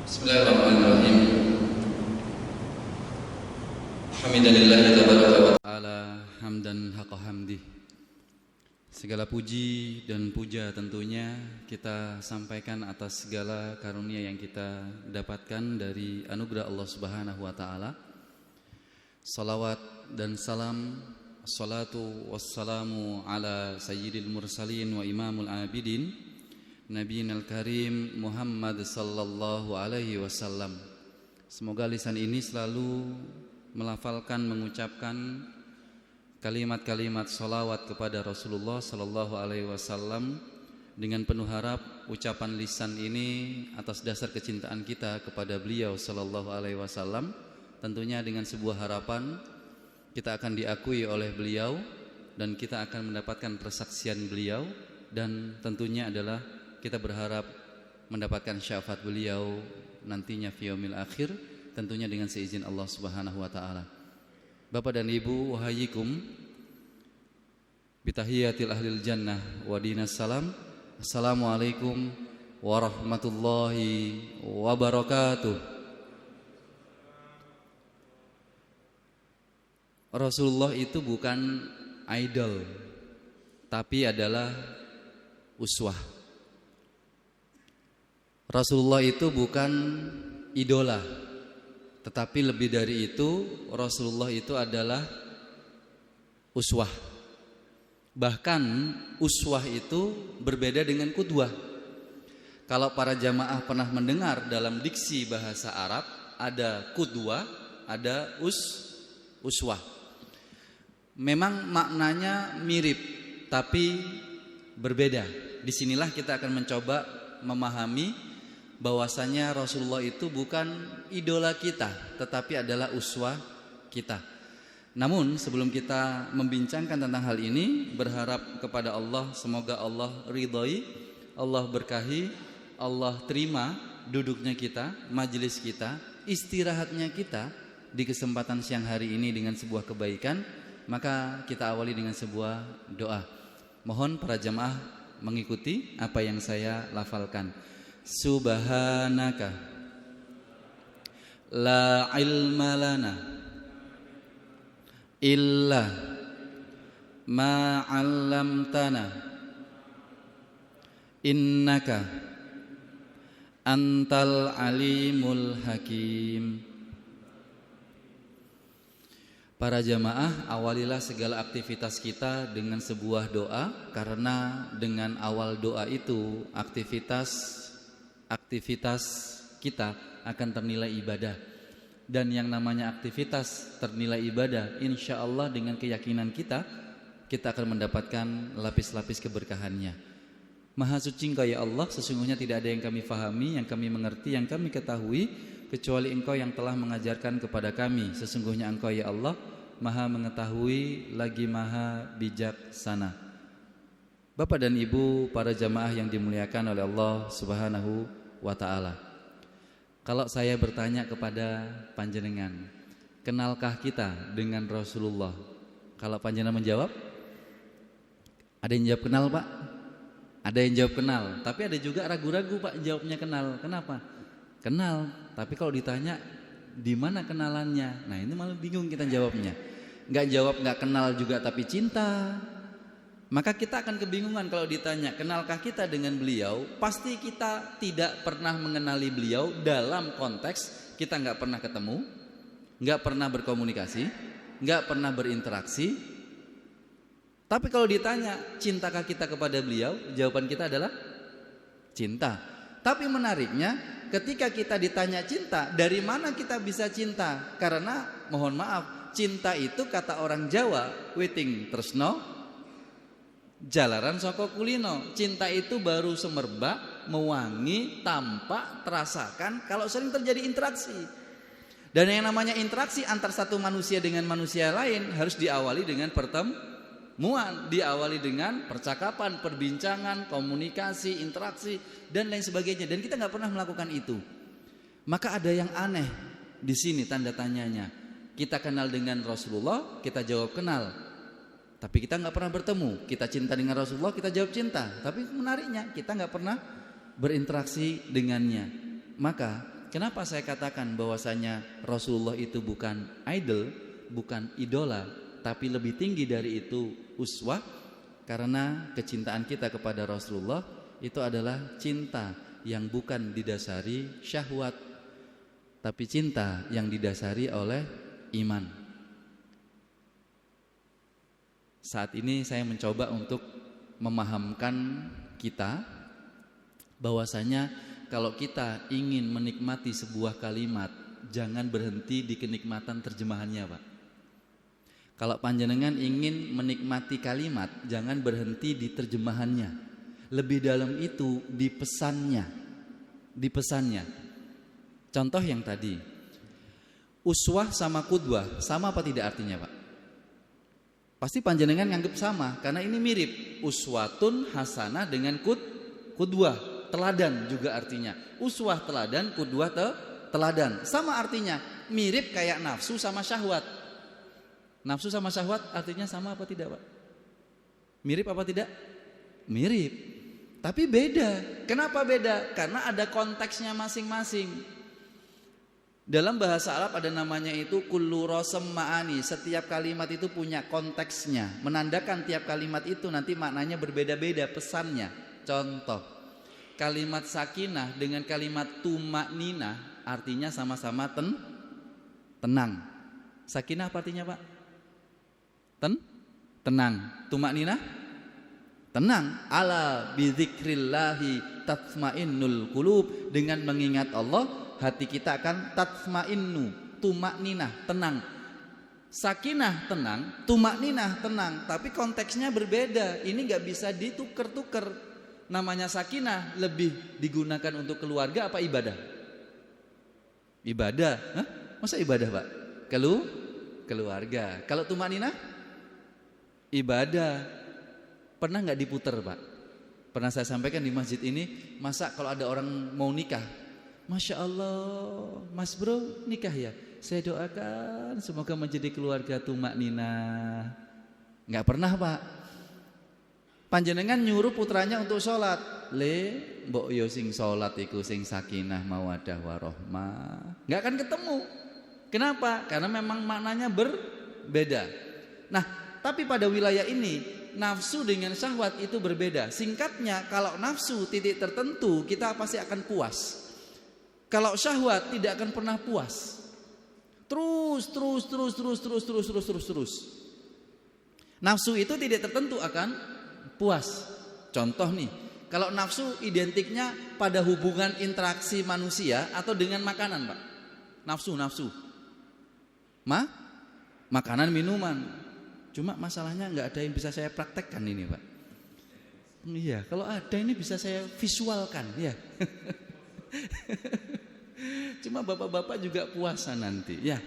Bismillahirrahmanirrahim. Hamdalillahi tabaraka wa ta'ala hamdan haqqa hamdih. Segala puji dan puja tentunya kita sampaikan atas segala karunia yang kita dapatkan dari anugerah Allah Subhanahu wa taala. Salawat dan salam, salatu wassalamu ala sayyidil mursalin wa imamul abidin Nabiyina al-Karim Muhammad sallallahu alaihi wasallam. Semoga lisan ini selalu melafalkan, mengucapkan kalimat-kalimat salawat kepada Rasulullah sallallahu alaihi wasallam dengan penuh harap ucapan lisan ini atas dasar kecintaan kita kepada beliau sallallahu alaihi wasallam, tentunya dengan sebuah harapan kita akan diakui oleh beliau dan kita akan mendapatkan persaksian beliau, dan tentunya adalah kita berharap mendapatkan syafaat beliau nantinya fi yaumil akhir, tentunya dengan seizin Allah Subhanahu wa taala. Bapak dan Ibu, wahayikum bitahiyatil ahlil jannah wa dinas salam. Assalamualaikum warahmatullahi wabarakatuh. Rasulullah itu bukan idol, tapi adalah uswah. Rasulullah itu bukan idola, tetapi lebih dari itu Rasulullah itu adalah uswah. Bahkan uswah itu berbeda dengan qudwah. Kalau para jamaah pernah mendengar dalam diksi bahasa Arab ada qudwah, ada uswah. Memang maknanya mirip tapi berbeda. Disinilah kita akan mencoba memahami bahwasanya Rasulullah itu bukan idola kita, tetapi adalah uswah kita. Namun sebelum kita membincangkan tentang hal ini, berharap kepada Allah, semoga Allah ridhoi, Allah berkahi, Allah terima duduknya kita, majelis kita, istirahatnya kita di kesempatan siang hari ini dengan sebuah kebaikan. Maka kita awali dengan sebuah doa. Mohon para jamaah mengikuti apa yang saya lafalkan. Subhanaka la ilma lana illa ma 'allamtana innaka antal alimul hakim. Para jamaah, awalilah segala aktivitas kita dengan sebuah doa, karena dengan awal doa itu aktivitas kita akan ternilai ibadah. Dan yang namanya aktivitas ternilai ibadah, insya Allah dengan keyakinan kita akan mendapatkan lapis-lapis keberkahannya. Maha suci Engkau ya Allah, sesungguhnya tidak ada yang kami fahami, yang kami mengerti, yang kami ketahui kecuali Engkau yang telah mengajarkan kepada kami. Sesungguhnya Engkau ya Allah Maha mengetahui lagi Maha bijaksana. Bapak dan Ibu, para jamaah yang dimuliakan oleh Allah Subhanahu wa ta'ala, kalau saya bertanya kepada panjenengan, kenalkah kita dengan Rasulullah? Kalau panjenengan menjawab, ada yang jawab kenal Pak, ada yang jawab kenal, tapi ada juga ragu-ragu Pak jawabnya kenal. Kenapa? Kenal, tapi kalau ditanya di mana kenalannya, nah ini malah bingung kita jawabnya. Nggak jawab nggak kenal juga tapi cinta, maka kita akan kebingungan kalau ditanya kenalkah kita dengan beliau. Pasti kita tidak pernah mengenali beliau dalam konteks kita nggak pernah ketemu, nggak pernah berkomunikasi, nggak pernah berinteraksi. Tapi kalau ditanya cintakah kita kepada beliau, jawaban kita adalah cinta. Tapi menariknya, ketika kita ditanya cinta, dari mana kita bisa cinta? Karena mohon maaf, cinta itu kata orang Jawa, witing tresno jalaran saka kulino. Cinta itu baru semerbak, mewangi, tampak, terasakan kalau sering terjadi interaksi. Dan yang namanya interaksi antar satu manusia dengan manusia lain harus diawali dengan pertemuan, diawali dengan percakapan, perbincangan, komunikasi, interaksi dan lain sebagainya. Dan kita nggak pernah melakukan itu. Maka ada yang aneh di sini tanda tanyanya. Kita kenal dengan Rasulullah, kita jawab kenal. Tapi kita nggak pernah bertemu. Kita cinta dengan Rasulullah, kita jawab cinta. Tapi menariknya kita nggak pernah berinteraksi dengannya. Maka Kenapa saya katakan bahwasanya Rasulullah itu bukan idol, bukan idola, tapi lebih tinggi dari itu uswah? Karena kecintaan kita kepada Rasulullah itu adalah cinta yang bukan didasari syahwat, tapi cinta yang didasari oleh iman. Saat ini saya mencoba untuk memahamkan kita bahwasanya kalau kita ingin menikmati sebuah kalimat, jangan berhenti di kenikmatan terjemahannya, Pak. Kalau panjenengan ingin menikmati kalimat, jangan berhenti di terjemahannya. Lebih dalam itu di pesannya. Di pesannya. Contoh yang tadi, uswah sama qudwah, sama apa tidak artinya, Pak? Pasti panjenengan nganggap sama, karena ini mirip. Uswatun hasanah dengan qudwah, teladan juga artinya. Uswah teladan, qudwah teladan. Sama artinya, mirip kayak nafsu sama syahwat. Nafsu sama syahwat artinya sama apa tidak, Pak? Mirip apa tidak? Mirip. Tapi beda. Kenapa beda? Karena ada konteksnya masing-masing. Dalam bahasa Arab ada namanya itu kullu rosem ma'ani. Setiap kalimat itu punya konteksnya, menandakan tiap kalimat itu nanti maknanya berbeda-beda pesannya. Contoh, kalimat sakinah dengan kalimat tumakninah artinya sama-sama tenang. Sakinah apa artinya, Pak? Tenang. Tumakninah tenang. Ala bidzikrillahi tatmainnul qulub. Dengan mengingat Allah, hati kita akan tatmainnu, tumakninah, tenang. Sakinah tenang, tumakninah tenang, tapi konteksnya berbeda. Ini gak bisa ditukar-tukar. Namanya sakinah lebih digunakan untuk keluarga apa ibadah? Ibadah. Hah? Masa ibadah, Pak? Keluarga. Kalau tumakninah? Ibadah. Pernah gak diputer, Pak? Pernah saya sampaikan di masjid ini, masa kalau ada orang mau nikah, Masya Allah, Mas bro nikah ya, saya doakan semoga menjadi keluarga tumakninah. Nggak pernah, Pak. Panjenengan nyuruh putranya untuk sholat, mbok yo sing sholat iku sing sakinah mawadah warohmah. Nggak akan ketemu. Kenapa? Karena memang maknanya berbeda. Nah, tapi pada wilayah ini nafsu dengan syahwat itu berbeda. Singkatnya, kalau nafsu titik tertentu kita pasti akan puas. Kalau syahwat tidak akan pernah puas. Terus. Nafsu itu tidak tertentu akan puas. Contoh nih, kalau nafsu identiknya pada hubungan interaksi manusia atau dengan makanan, Pak. Nafsu. Makanan, minuman. Cuma masalahnya nggak ada yang bisa saya praktekkan ini, Pak. Iya, kalau ada ini bisa saya visualkan, ya. Cuma bapak-bapak juga puasa nanti, ya.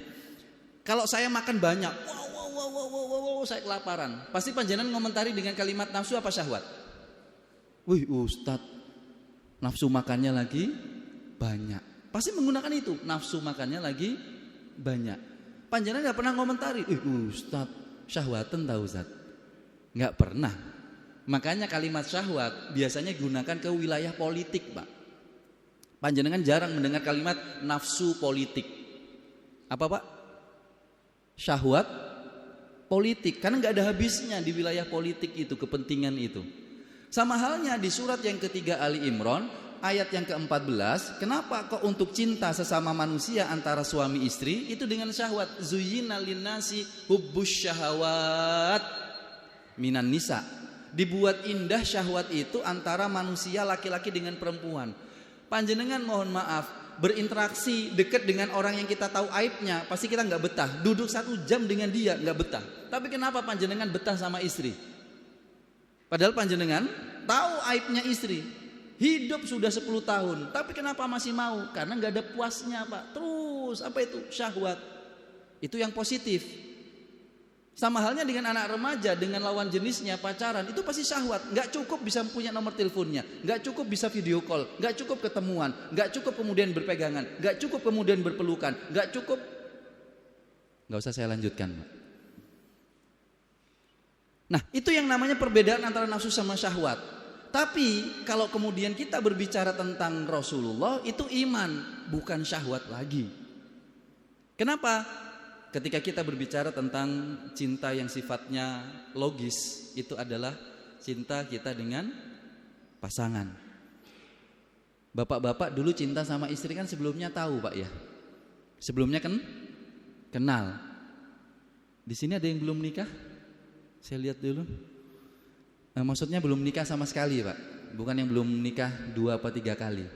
Kalau saya makan banyak, wow, saya kelaparan. Pasti panjenengan ngomentari dengan kalimat nafsu apa syahwat? Wih, Ustadz, nafsu makannya lagi banyak. Pasti menggunakan itu, nafsu makannya lagi banyak. Panjenengan nggak pernah ngomentari, Ustadz, syahwatan tahu Ustadz? Nggak pernah. Makanya kalimat syahwat biasanya digunakan ke wilayah politik, Pak. Panjenengan jarang mendengar kalimat nafsu politik. Apa, Pak? Syahwat politik. Karena gak ada habisnya di wilayah politik itu, kepentingan itu. Sama halnya di surat yang ketiga Ali Imran, ayat yang ke-14. Kenapa kok untuk cinta sesama manusia antara suami istri itu dengan syahwat? Zuyyina linnasi hubbus syahawat minan nisa. Dibuat indah syahwat itu antara manusia laki-laki dengan perempuan. Panjenengan mohon maaf, berinteraksi dekat dengan orang yang kita tahu aibnya, pasti kita nggak betah. Duduk 1 jam dengan dia nggak betah. Tapi kenapa panjenengan betah sama istri? Padahal panjenengan tahu aibnya istri. Hidup sudah 10 tahun, tapi kenapa masih mau? Karena nggak ada puasnya, Pak. Terus apa itu? Syahwat. Itu yang positif. Sama halnya dengan anak remaja, dengan lawan jenisnya pacaran, itu pasti syahwat. Gak cukup bisa punya nomor teleponnya, gak cukup bisa video call, gak cukup ketemuan, gak cukup kemudian berpegangan, gak cukup kemudian berpelukan, gak cukup. Gak usah saya lanjutkan, Pak. Nah, itu yang namanya perbedaan antara nafsu sama syahwat. Tapi kalau kemudian kita berbicara tentang Rasulullah, itu iman, bukan syahwat lagi. Kenapa? Ketika kita berbicara tentang cinta yang sifatnya logis, itu adalah cinta kita dengan pasangan. Bapak-bapak dulu cinta sama istri kan sebelumnya tahu Pak ya? Sebelumnya kan kenal. Di sini ada yang belum nikah? Saya lihat dulu. Maksudnya belum nikah sama sekali Pak, bukan yang belum nikah 2 atau 3 kali.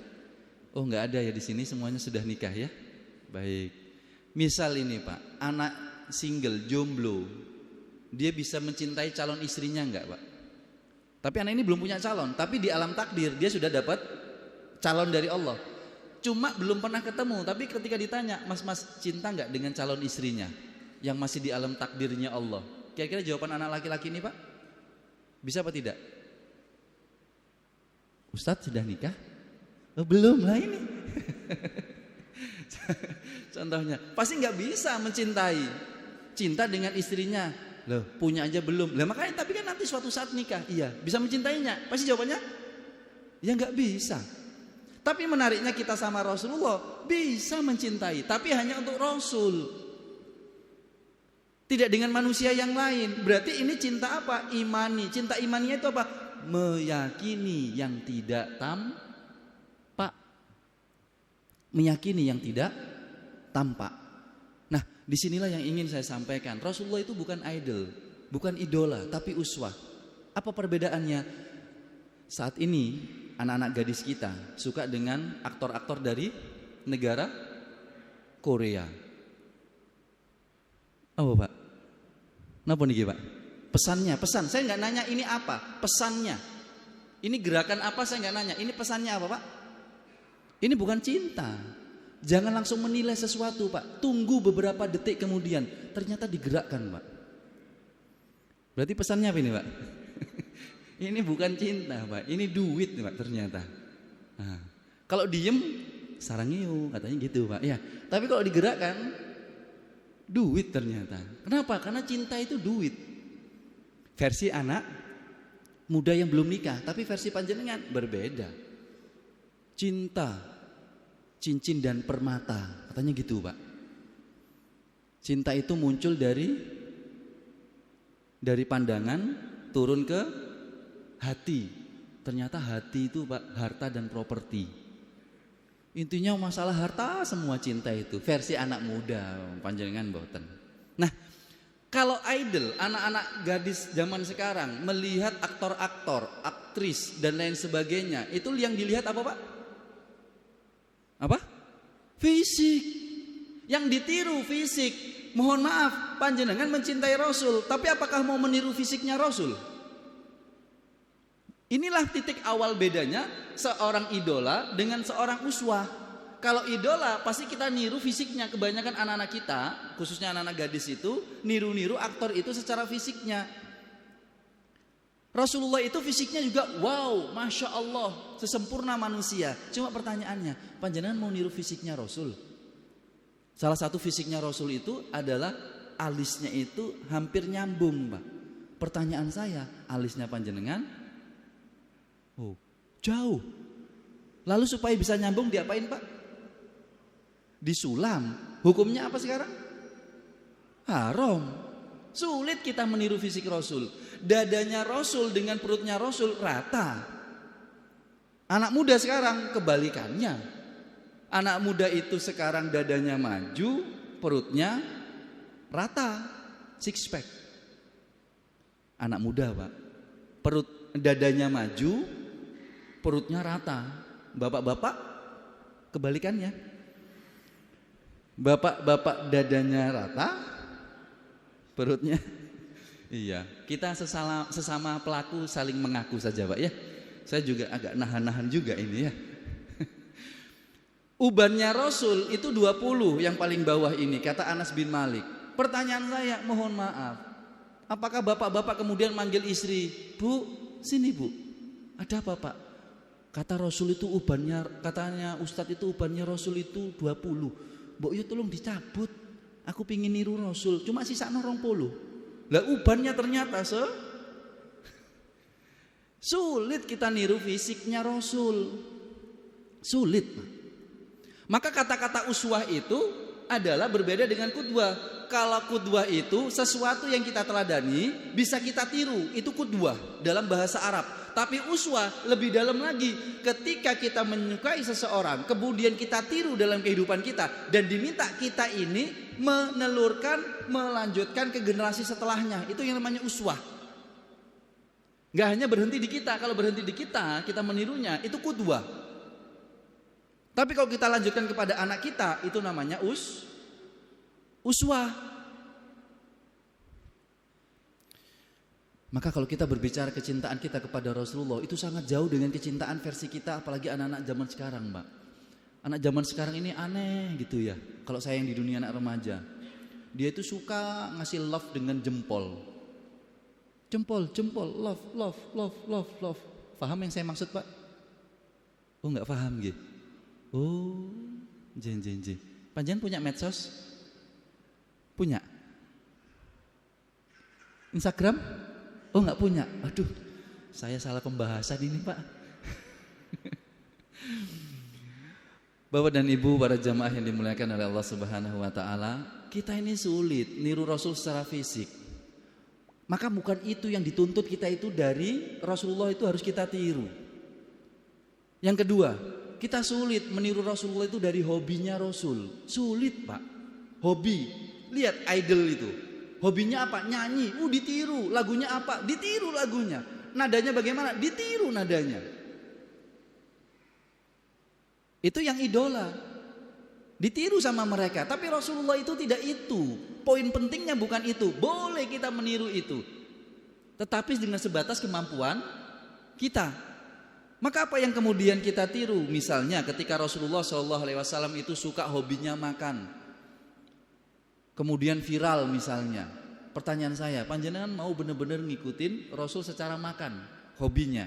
Oh nggak ada ya di sini, semuanya sudah nikah ya. Baik. Misal ini Pak, anak single, jomblo, dia bisa mencintai calon istrinya nggak Pak? Tapi anak ini belum punya calon, tapi di alam takdir dia sudah dapat calon dari Allah. Cuma belum pernah ketemu, tapi ketika ditanya, mas cinta nggak dengan calon istrinya yang masih di alam takdirnya Allah? Kira-kira jawaban anak laki-laki ini Pak? Bisa apa tidak? Ustadz sudah nikah? Oh, belum lah ini. Contohnya, pasti nggak bisa mencintai, cinta dengan istrinya. Loh, punya aja belum. Lah makanya tapi kan nanti suatu saat nikah, iya, bisa mencintainya. Pasti jawabannya, ya nggak bisa. Tapi menariknya kita sama Rasulullah bisa mencintai, tapi hanya untuk Rasul. Tidak dengan manusia yang lain. Berarti ini cinta apa? Imani. Cinta imaninya itu apa? Meyakini yang tidak tampak. Meyakini yang tidak tampak. Nah, disinilah yang ingin saya sampaikan. Rasulullah itu bukan idol, bukan idola, tapi uswah. Apa perbedaannya? Saat ini anak-anak gadis kita suka dengan aktor-aktor dari negara Korea. Oh Pak, kenapa nih Pak? Pesan. Saya nggak nanya ini apa, pesannya. Ini gerakan apa saya nggak nanya. Ini pesannya apa Pak? Ini bukan cinta. Jangan langsung menilai sesuatu Pak. Tunggu beberapa detik kemudian, ternyata digerakkan Pak. Berarti pesannya apa ini Pak? Ini bukan cinta Pak. Ini duit Pak ternyata. Nah, kalau diem sarangio katanya gitu Pak. Ya. Tapi kalau digerakkan duit ternyata. Kenapa? Karena cinta itu duit. Versi anak muda yang belum nikah, tapi versi panjenengan berbeda. Cinta, cincin dan permata, katanya gitu Pak. Cinta itu muncul dari pandangan turun ke hati. Ternyata hati itu Pak, harta dan properti. Intinya masalah harta semua cinta itu. Versi anak muda, panjenengan boten. Nah, kalau idol, anak-anak gadis zaman sekarang melihat aktor-aktor, aktris dan lain sebagainya, itu yang dilihat apa Pak? Apa? Fisik. Yang ditiru fisik. Mohon maaf, panjenengan mencintai Rasul, tapi apakah mau meniru fisiknya Rasul? Inilah titik awal bedanya seorang idola dengan seorang uswah. Kalau idola pasti kita niru fisiknya. Kebanyakan anak-anak kita, khususnya anak-anak gadis itu niru-niru aktor itu secara fisiknya. Rasulullah itu fisiknya juga wow, Masya Allah, sesempurna manusia. Cuma pertanyaannya, panjenengan mau niru fisiknya Rasul? Salah satu fisiknya Rasul itu adalah alisnya itu hampir nyambung Pak. Pertanyaan saya, alisnya panjenengan? Oh, jauh. Lalu supaya bisa nyambung diapain Pak? Disulam. Hukumnya apa sekarang? Haram. Sulit kita meniru fisik Rasul. Dadanya Rasul dengan perutnya Rasul rata. Anak muda sekarang kebalikannya. Anak muda itu sekarang dadanya maju, perutnya rata, six pack. Anak muda Pak, perut dadanya maju, perutnya rata. Bapak-bapak kebalikannya. Bapak-bapak dadanya rata, perutnya iya. Kita sesama pelaku saling mengaku saja Pak ya. Saya juga agak nahan-nahan juga ini ya. Ubannya Rasul itu 20 yang paling bawah ini, kata Anas bin Malik. Pertanyaan saya, mohon maaf, apakah bapak-bapak kemudian manggil istri, Bu, sini Bu, ada apa Pak? Kata Rasul itu ubannya, katanya Ustadz itu ubannya Rasul itu 20. Mbok ya tolong dicabut, aku pingin niru Rasul, cuma sisa 20. Lah ubannya ternyata Sulit kita niru fisiknya Rasul. Sulit. Maka kata-kata uswah itu adalah berbeda dengan qudwah. Kalau qudwah itu sesuatu yang kita teladani, bisa kita tiru, itu qudwah dalam bahasa Arab. Tapi uswah lebih dalam lagi. Ketika kita menyukai seseorang, kemudian kita tiru dalam kehidupan kita, dan diminta kita ini menelurkan, melanjutkan ke generasi setelahnya. Itu yang namanya uswah. Gak hanya berhenti di kita. Kalau berhenti di kita menirunya, itu qudwah. Tapi kalau kita lanjutkan kepada anak kita, itu namanya uswah. Maka kalau kita berbicara kecintaan kita kepada Rasulullah, itu sangat jauh dengan kecintaan versi kita, apalagi anak-anak zaman sekarang, Mbak. Anak zaman sekarang ini aneh gitu ya. Kalau saya yang di dunia anak remaja, dia itu suka ngasih love dengan jempol. Jempol, love. Paham yang saya maksud, Pak? Oh, enggak paham gitu. Oh, jen. Panjenengan punya medsos? Punya? Instagram? Oh, enggak punya. Aduh, saya salah pembahasan ini, Pak. Bapak dan Ibu, para jamaah yang dimuliakan oleh Allah Subhanahu wa taala, kita ini sulit niru Rasul secara fisik. Maka bukan itu yang dituntut kita itu dari Rasulullah, itu harus kita tiru. Yang kedua, kita sulit meniru Rasulullah itu dari hobinya Rasul. Sulit, Pak. Hobi. Lihat idol itu. Hobinya apa? Nyanyi. Ditiru. Lagunya apa? Ditiru lagunya. Nadanya bagaimana? Ditiru nadanya. Itu yang idola. Ditiru sama mereka. Tapi Rasulullah itu tidak itu. Poin pentingnya bukan itu. Boleh kita meniru itu. Tetapi dengan sebatas kemampuan kita. Maka apa yang kemudian kita tiru? Misalnya ketika Rasulullah SAW itu suka hobinya makan, kemudian viral misalnya. Pertanyaan saya, panjenengan mau benar-benar ngikutin Rasul secara makan, hobinya?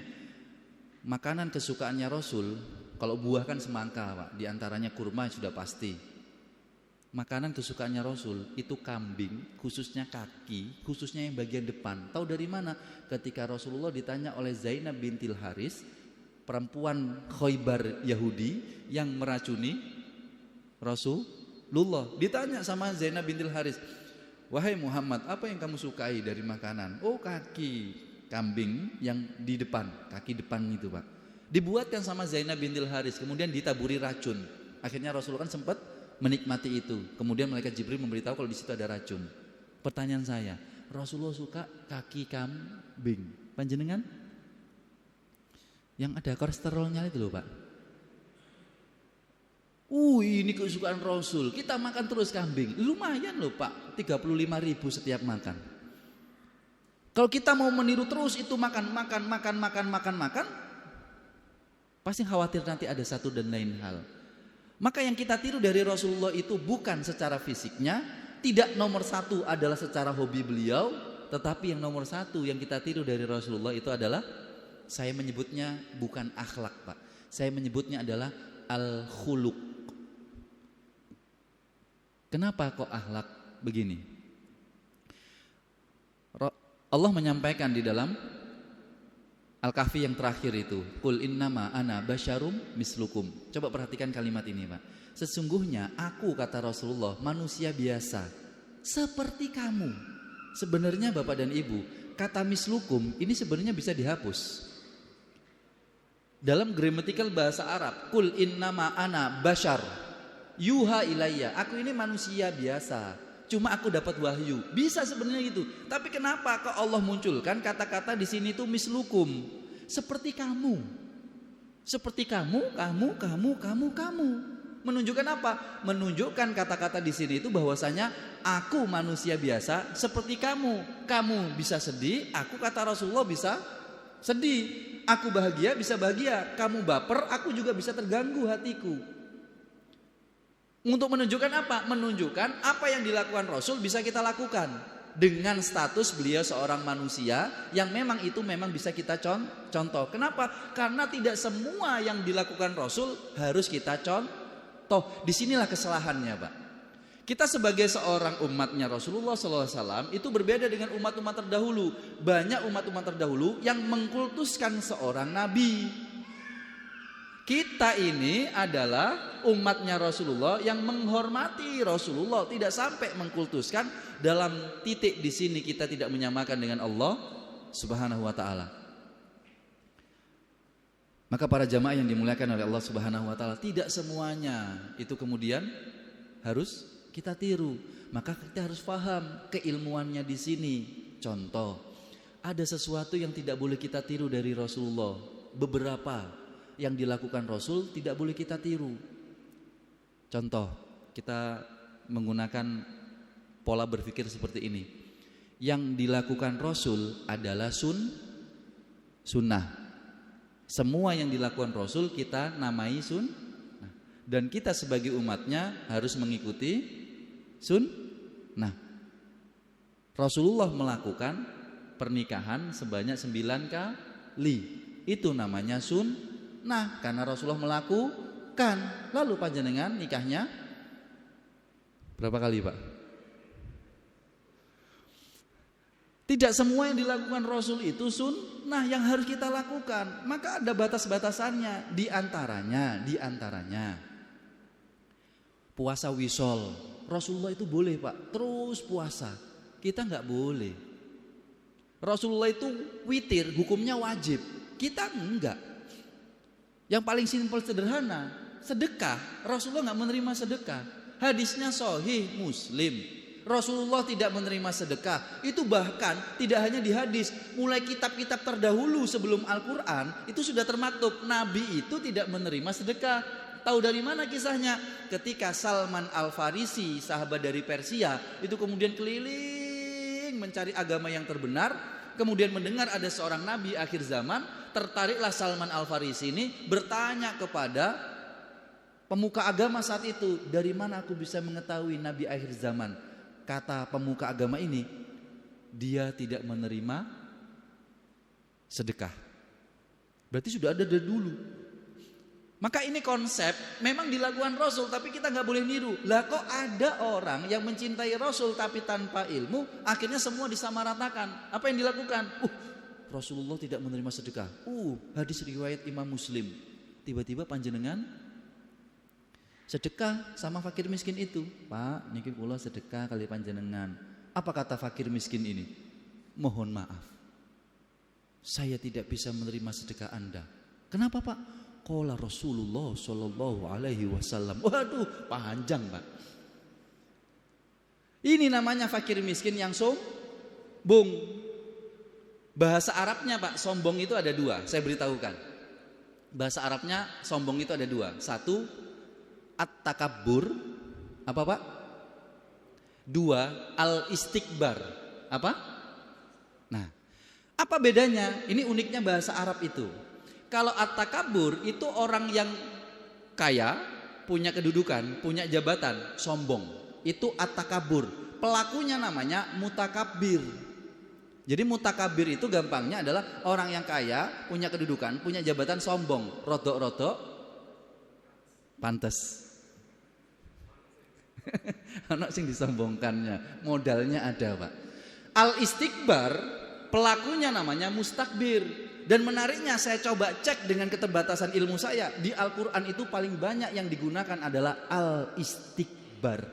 Makanan kesukaannya Rasul, kalau buah kan semangka, Pak, diantaranya kurma sudah pasti. Makanan kesukaannya Rasul itu kambing, khususnya kaki, khususnya yang bagian depan. Tahu dari mana? Ketika Rasulullah ditanya oleh Zainab bintil Haris, perempuan Khaybar Yahudi yang meracuni Rasulullah, ditanya sama Zainab bintil Haris, wahai Muhammad, apa yang kamu sukai dari makanan? Oh, kaki kambing yang di depan, kaki depan itu, Pak. Dibuatkan sama Zainab bintil Haris, kemudian ditaburi racun. Akhirnya Rasulullah kan sempat menikmati itu. Kemudian malaikat Jibril memberitahu kalau di situ ada racun. Pertanyaan saya, Rasulullah suka kaki kambing, panjenengan? Yang ada kolesterolnya itu loh, Pak. Ini kesukaan Rasul. Kita makan terus kambing. Lumayan loh, Pak. 35.000 setiap makan. Kalau kita mau meniru terus itu makan, pasti khawatir nanti ada satu dan lain hal. Maka yang kita tiru dari Rasulullah itu bukan secara fisiknya, tidak nomor satu adalah secara hobi beliau, tetapi yang nomor satu yang kita tiru dari Rasulullah itu adalah, saya menyebutnya bukan akhlak, Pak. Saya menyebutnya adalah al-khuluq. Kenapa kok akhlak begini? Allah menyampaikan di dalam Al-Kahfi yang terakhir itu, Qul innama ana basyarum mislukum. Coba perhatikan kalimat ini, Pak. Sesungguhnya aku, kata Rasulullah, manusia biasa seperti kamu. Sebenarnya Bapak dan Ibu, kata mislukum ini sebenarnya bisa dihapus. Dalam gramatikal bahasa Arab, Qul innama ana basyar yuha ilayya. Aku ini manusia biasa, cuma aku dapat wahyu. Bisa sebenarnya gitu. Tapi kenapa kok Allah munculkan kata-kata di sini itu mislukum? Seperti kamu. Seperti kamu. Menunjukkan apa? Menunjukkan kata-kata di sini itu bahwasanya aku manusia biasa seperti kamu. Kamu bisa sedih, aku kata Rasulullah bisa sedih. Aku bahagia, bisa bahagia. Kamu baper, aku juga bisa terganggu hatiku. Untuk menunjukkan apa? Menunjukkan apa yang dilakukan Rasul bisa kita lakukan. Dengan status beliau seorang manusia yang memang itu memang bisa kita contoh. Kenapa? Karena tidak semua yang dilakukan Rasul harus kita contoh. Disinilah kesalahannya, Pak. Kita sebagai seorang umatnya Rasulullah SAW itu berbeda dengan umat-umat terdahulu. Banyak umat-umat terdahulu yang mengkultuskan seorang nabi. Kita ini adalah umatnya Rasulullah yang menghormati Rasulullah, tidak sampai mengkultuskan. Dalam titik di sini kita tidak menyamakan dengan Allah Subhanahu wa taala. Maka para jamaah yang dimuliakan oleh Allah Subhanahu wa taala, tidak semuanya itu kemudian harus kita tiru. Maka kita harus paham keilmuannya di sini. Contoh, ada sesuatu yang tidak boleh kita tiru dari Rasulullah. Beberapa yang dilakukan Rasul tidak boleh kita tiru. Contoh, kita menggunakan pola berpikir seperti ini. Yang dilakukan Rasul adalah sunnah. Semua yang dilakukan Rasul kita namai sunnah. Dan kita sebagai umatnya harus mengikuti sunnah. Rasulullah melakukan pernikahan sebanyak 9 kali. Itu namanya sunnah karena Rasulullah melakukan. Lalu panjenengan nikahnya berapa kali, Pak? Tidak semua yang dilakukan Rasul itu sunnah yang harus kita lakukan. Maka ada batas-batasannya. Di antaranya puasa wisol. Rasulullah itu boleh, Pak, terus puasa. Kita nggak boleh. Rasulullah itu witir, hukumnya wajib. Kita enggak. Yang paling simpel sederhana, sedekah. Rasulullah nggak menerima sedekah. Hadisnya sahih Muslim. Rasulullah tidak menerima sedekah. Itu bahkan tidak hanya di hadis, mulai kitab-kitab terdahulu sebelum Al-Quran itu sudah termaktub Nabi itu tidak menerima sedekah. Tahu dari mana kisahnya? Ketika Salman Al-Farisi, sahabat dari Persia, itu kemudian keliling mencari agama yang terbenar, kemudian mendengar ada seorang nabi akhir zaman, tertariklah Salman Al-Farisi ini bertanya kepada pemuka agama saat itu, dari mana aku bisa mengetahui nabi akhir zaman? Kata pemuka agama ini, dia tidak menerima sedekah. Berarti sudah ada dari dulu. Maka ini konsep memang dilakukan Rasul, tapi kita nggak boleh niru. Lah kok ada orang yang mencintai Rasul tapi tanpa ilmu, akhirnya semua disamaratakan. Apa yang dilakukan? Rasulullah tidak menerima sedekah. Hadis riwayat Imam Muslim. Tiba-tiba panjenengan sedekah sama fakir miskin itu. Pak, niki kula sedekah kali panjenengan. Apa kata fakir miskin ini? Mohon maaf, saya tidak bisa menerima sedekah Anda. Kenapa, Pak? Qala Rasulullah sallallahu alaihi wasallam. Waduh, panjang, Pak. Ini namanya fakir miskin yang sombong. Bahasa Arabnya, Pak, sombong itu ada 2. Saya beritahukan. Bahasa Arabnya sombong itu ada 2. 1, at-takabbur. Apa, Pak? 2, al-istikbar. Apa? Nah, apa bedanya? Ini uniknya bahasa Arab itu. Kalau at-takabur itu orang yang kaya, punya kedudukan, punya jabatan, sombong. Itu at-takabur. Pelakunya namanya mutakabbir. Jadi mutakabbir itu gampangnya adalah orang yang kaya, punya kedudukan, punya jabatan, sombong. Rodok-rodok pantes. Anak sing disombongkannya, modalnya ada, Pak. Al-istikbar, pelakunya namanya mustakbir. Dan menariknya, saya coba cek dengan keterbatasan ilmu saya, di Al-Quran itu paling banyak yang digunakan adalah al-istikbar.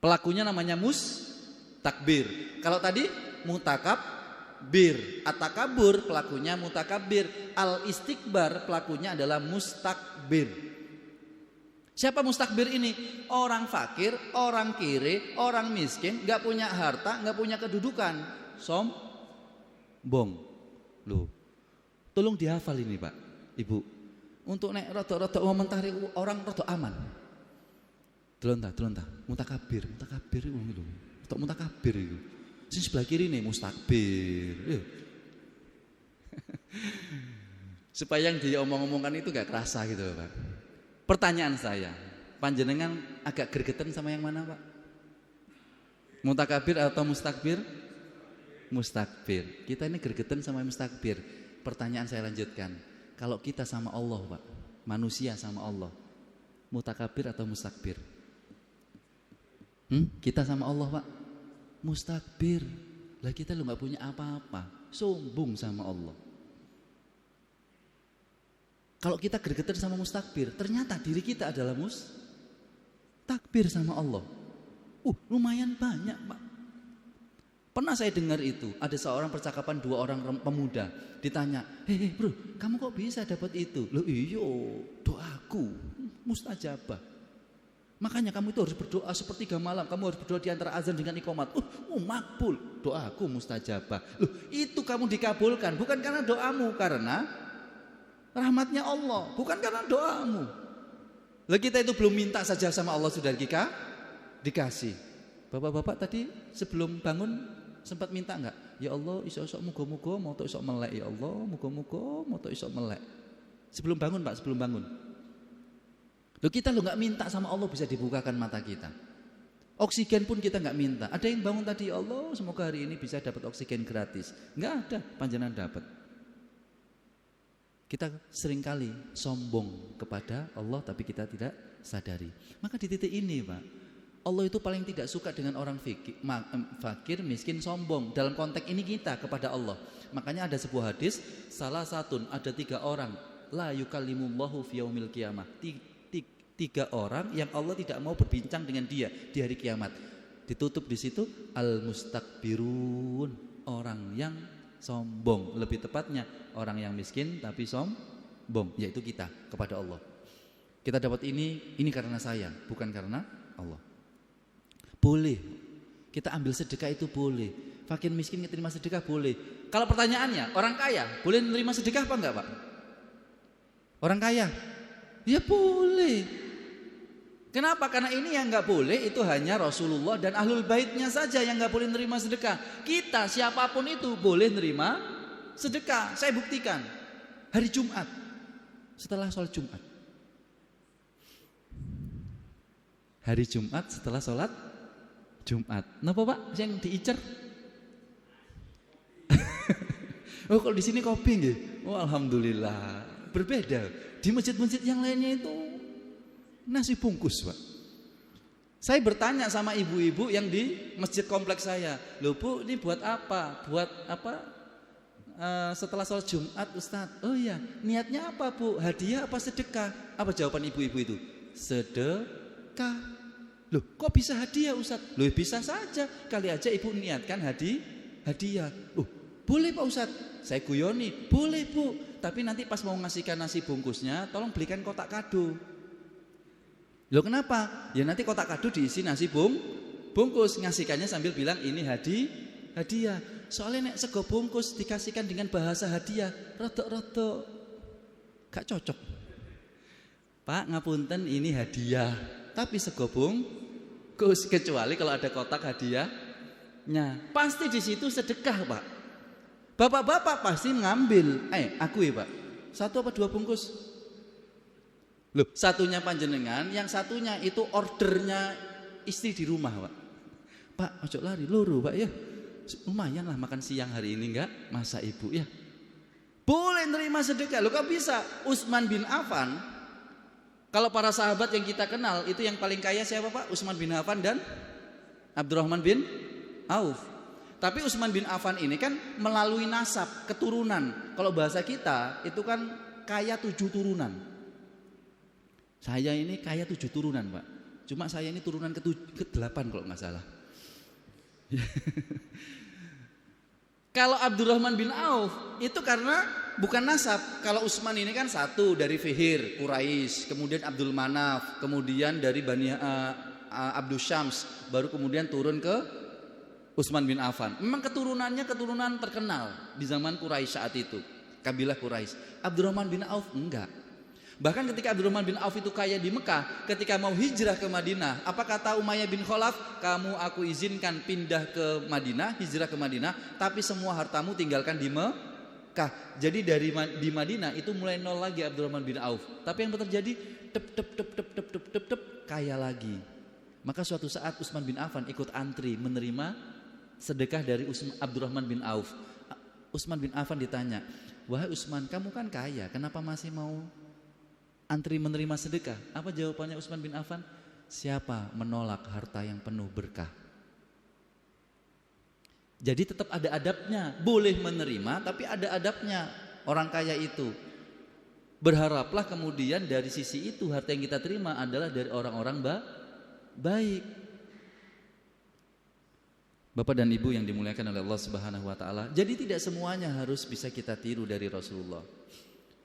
Pelakunya namanya mustakbir. Kalau tadi mutakabbir, at-takabur pelakunya mutakabbir, al-istikbar pelakunya adalah mustakbir. Siapa mustakbir ini? Orang fakir, orang kiri, orang miskin, gak punya harta, gak punya kedudukan, sombong. Loh, tolong dihafal ini, Pak, Ibu. Untuk nek rotok-rotok ngomentari orang rotok aman. Delonta, mutakabir itu lho. Rotok mutakabir itu. Sing sebelah kiri nih mustakbir. Supaya yang dia omong-omongkan itu gak kerasa gitu, Pak. Pertanyaan saya, panjenengan agak gregetan sama yang mana, Pak? Mutakabir atau mustakbir? Mustakbir. Kita ini gregetan sama mustakbir. Pertanyaan saya lanjutkan. Kalau kita sama Allah, Pak, manusia sama Allah, Mutakabir atau mustakbir? Kita sama Allah, Pak, mustakbir. Lah kita lo nggak punya apa-apa, sombong sama Allah. Kalau kita gregetan sama mustakbir, ternyata diri kita adalah mustakbir sama Allah. Lumayan banyak, Pak. Pernah saya dengar itu, ada seorang percakapan dua orang pemuda, ditanya, "Hei bro, kamu kok bisa dapat itu?" Loh iyo, doaku mustajabah. Makanya kamu itu harus berdoa sepertiga malam, kamu harus berdoa di antara azan dengan iqomat. Makbul, doaku mustajabah. Loh, itu kamu dikabulkan, bukan karena doamu, karena rahmatnya Allah, bukan karena doamu. Lah kita itu belum minta saja sama Allah sudah dikasih. Bapak-bapak tadi sebelum bangun sempat minta enggak? Ya Allah, iso-iso muga-muga mau tok iso melek ya Allah, muga-muga mau tok iso melek. Sebelum bangun, Pak, sebelum bangun. Kita enggak minta sama Allah bisa dibukakan mata kita. Oksigen pun kita enggak minta. Ada yang bangun tadi, ya Allah, semoga hari ini bisa dapat oksigen gratis. Enggak ada, panjenengan dapat. Kita seringkali sombong kepada Allah tapi kita tidak sadari. Maka di titik ini, Pak, Allah itu paling tidak suka dengan orang fakir, miskin, sombong. Dalam konteks ini kita kepada Allah. Makanya ada sebuah hadis, salah satu ada 3 orang, la yukallimullahu fi yaumil qiyamah. 3 orang yang Allah tidak mau berbincang dengan dia di hari kiamat. Ditutup di situ al-mustakbirun, orang yang sombong. Lebih tepatnya orang yang miskin tapi sombong, yaitu kita kepada Allah. Kita dapat ini karena sayang, bukan karena Allah. Boleh kita ambil sedekah, itu boleh. Fakir miskin terima sedekah boleh. Kalau pertanyaannya, orang kaya boleh menerima sedekah apa enggak, Pak? Orang kaya? Ya boleh. Kenapa? Karena ini yang enggak boleh itu hanya Rasulullah dan ahlul baitnya saja yang enggak boleh menerima sedekah. Kita siapapun itu boleh menerima sedekah. Saya buktikan. Hari Jumat, setelah sholat Jumat. Hari Jumat setelah sholat Jumat. Napa, Pak? Yang diicer? Kalau di sini kopi nggih. Alhamdulillah. Berbeda. Di masjid-masjid yang lainnya itu nasi bungkus, Pak. Saya bertanya sama ibu-ibu yang di masjid kompleks saya. "Loh, Bu, ini buat apa? Buat apa? Setelah sholat Jumat, Ustadz." "Oh iya, niatnya apa, Bu? Hadiah apa sedekah?" Apa jawaban ibu-ibu itu? Sedekah. "Loh, kok bisa hadiah, Ustadz?" "Loh, bisa saja. Kali aja ibu niatkan hadiah." "Oh, boleh Pak Ustadz." Saya guyoni, "Boleh Bu, tapi nanti pas mau ngasihkan nasi bungkusnya tolong belikan kotak kado." "Loh, kenapa?" "Ya nanti kotak kado diisi nasi bungkus, ngasihkannya sambil bilang ini hadiah. Soalnya nek sego bungkus dikasihkan dengan bahasa hadiah, rodok-rodok gak cocok." "Pak, ngapunten, ini hadiah, tapi sego bungkus, kecuali kalau ada kotak hadiahnya." Pasti di situ sedekah, Pak. Bapak-bapak pasti ngambil. Aku ya, Pak, 1 apa 2 bungkus? Loh, satunya panjenengan, yang satunya itu ordernya istri di rumah, Pak. "Pak, ojo lari, loro, Pak ya. Lumayan lah makan siang hari ini, enggak? Masa ibu ya." Boleh nerima sedekah. Loh, kok bisa? Utsman bin Affan, kalau para sahabat yang kita kenal itu yang paling kaya siapa, Pak? Utsman bin Affan dan Abdurrahman bin Auf. Tapi Utsman bin Affan ini kan melalui nasab, keturunan. Kalau bahasa kita itu kan kaya 7 turunan. Saya ini kaya 7 turunan, Pak. Cuma saya ini turunan ke-8 kalau nggak salah. Kalau Abdurrahman bin Auf itu karena bukan nasab. Kalau Utsman ini kan 1 dari Fihir, Quraisy, kemudian Abdul Manaf, kemudian dari Bani Abdus Syams, baru kemudian turun ke Utsman bin Affan. Memang keturunannya keturunan terkenal di zaman Quraisy saat itu, kabilah Quraisy. Abdurrahman bin Auf enggak. Bahkan ketika Abdurrahman bin Auf itu kaya di Mekah, ketika mau hijrah ke Madinah, apa kata Umayyah bin Khalaf? "Kamu aku izinkan pindah ke Madinah, hijrah ke Madinah, tapi semua hartamu tinggalkan di Mekah." Jadi di Madinah itu mulai nol lagi Abdurrahman bin Auf. Tapi yang terjadi kaya lagi. Maka suatu saat Utsman bin Affan ikut antri menerima sedekah dari Abdurrahman bin Auf. Utsman bin Affan ditanya, "Wahai Utsman, kamu kan kaya, kenapa masih mau antri menerima sedekah. Apa jawabannya Utsman bin Affan? Siapa menolak harta yang penuh berkah? Jadi tetap ada adabnya, boleh menerima tapi ada adabnya orang kaya itu. Berharaplah kemudian dari sisi itu harta yang kita terima adalah dari orang-orang baik. Bapak dan Ibu yang dimuliakan oleh Allah Subhanahu wa taala. Jadi tidak semuanya harus bisa kita tiru dari Rasulullah.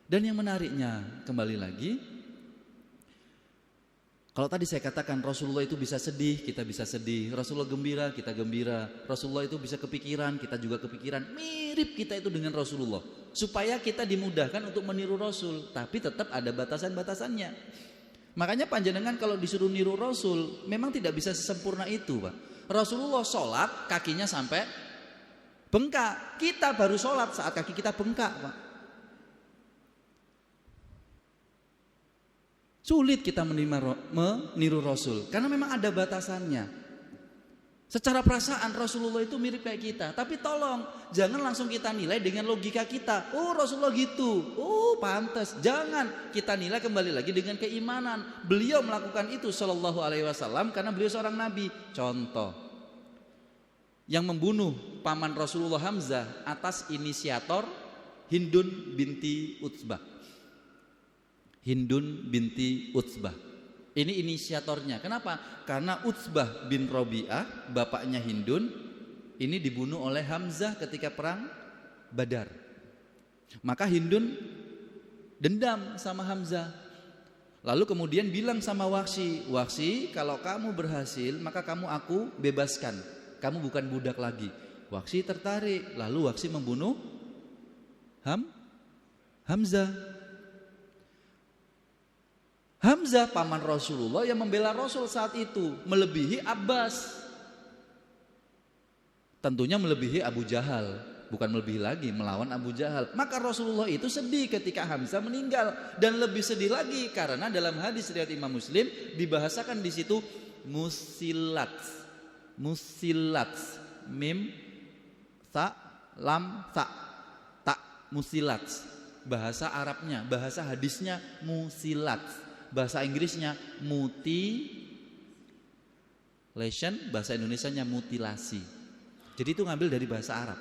Dan yang menariknya, kembali lagi, kalau tadi saya katakan Rasulullah itu bisa sedih, kita bisa sedih. Rasulullah gembira, kita gembira. Rasulullah itu bisa kepikiran, kita juga kepikiran. Mirip kita itu dengan Rasulullah. Supaya kita dimudahkan untuk meniru Rasul, tapi tetap ada batasan-batasannya. Makanya panjenengan kalau disuruh niru Rasul, memang tidak bisa sesempurna itu, Pak. Rasulullah sholat kakinya sampai bengkak. Kita baru sholat saat kaki kita bengkak, Pak. Sulit kita meniru Rasul karena memang ada batasannya. Secara perasaan Rasulullah itu mirip kayak kita, tapi tolong jangan langsung kita nilai dengan logika kita. Oh, Rasulullah gitu, oh pantas. Jangan kita nilai kembali lagi dengan keimanan. Beliau melakukan itu Shallallahu Alaihi Wasallam karena beliau seorang nabi. Contoh, yang membunuh paman Rasulullah Hamzah atas inisiator Hindun binti Utsbah. Hindun binti Utsbah. Ini inisiatornya. Kenapa? Karena Utsbah bin Rabi'ah, bapaknya Hindun, ini dibunuh oleh Hamzah ketika perang Badar. Maka Hindun dendam sama Hamzah. Lalu kemudian bilang sama Wahsy, Wahsy, kalau kamu berhasil maka aku bebaskan. Kamu bukan budak lagi. Wahsy tertarik. Lalu Wahsy membunuh Hamzah. Hamzah paman Rasulullah yang membela Rasul saat itu melebihi Abbas. Tentunya melebihi Abu Jahal, bukan melebihi lagi, melawan Abu Jahal. Maka Rasulullah itu sedih ketika Hamzah meninggal dan lebih sedih lagi karena dalam hadis riwayat Imam Muslim dibahasakan di situ musilat. Musilat, mim ta lam ta musilat. Bahasa Arabnya, bahasa hadisnya musilat. Bahasa Inggrisnya mutilation, bahasa Indonesianya mutilasi. Jadi itu ngambil dari bahasa Arab.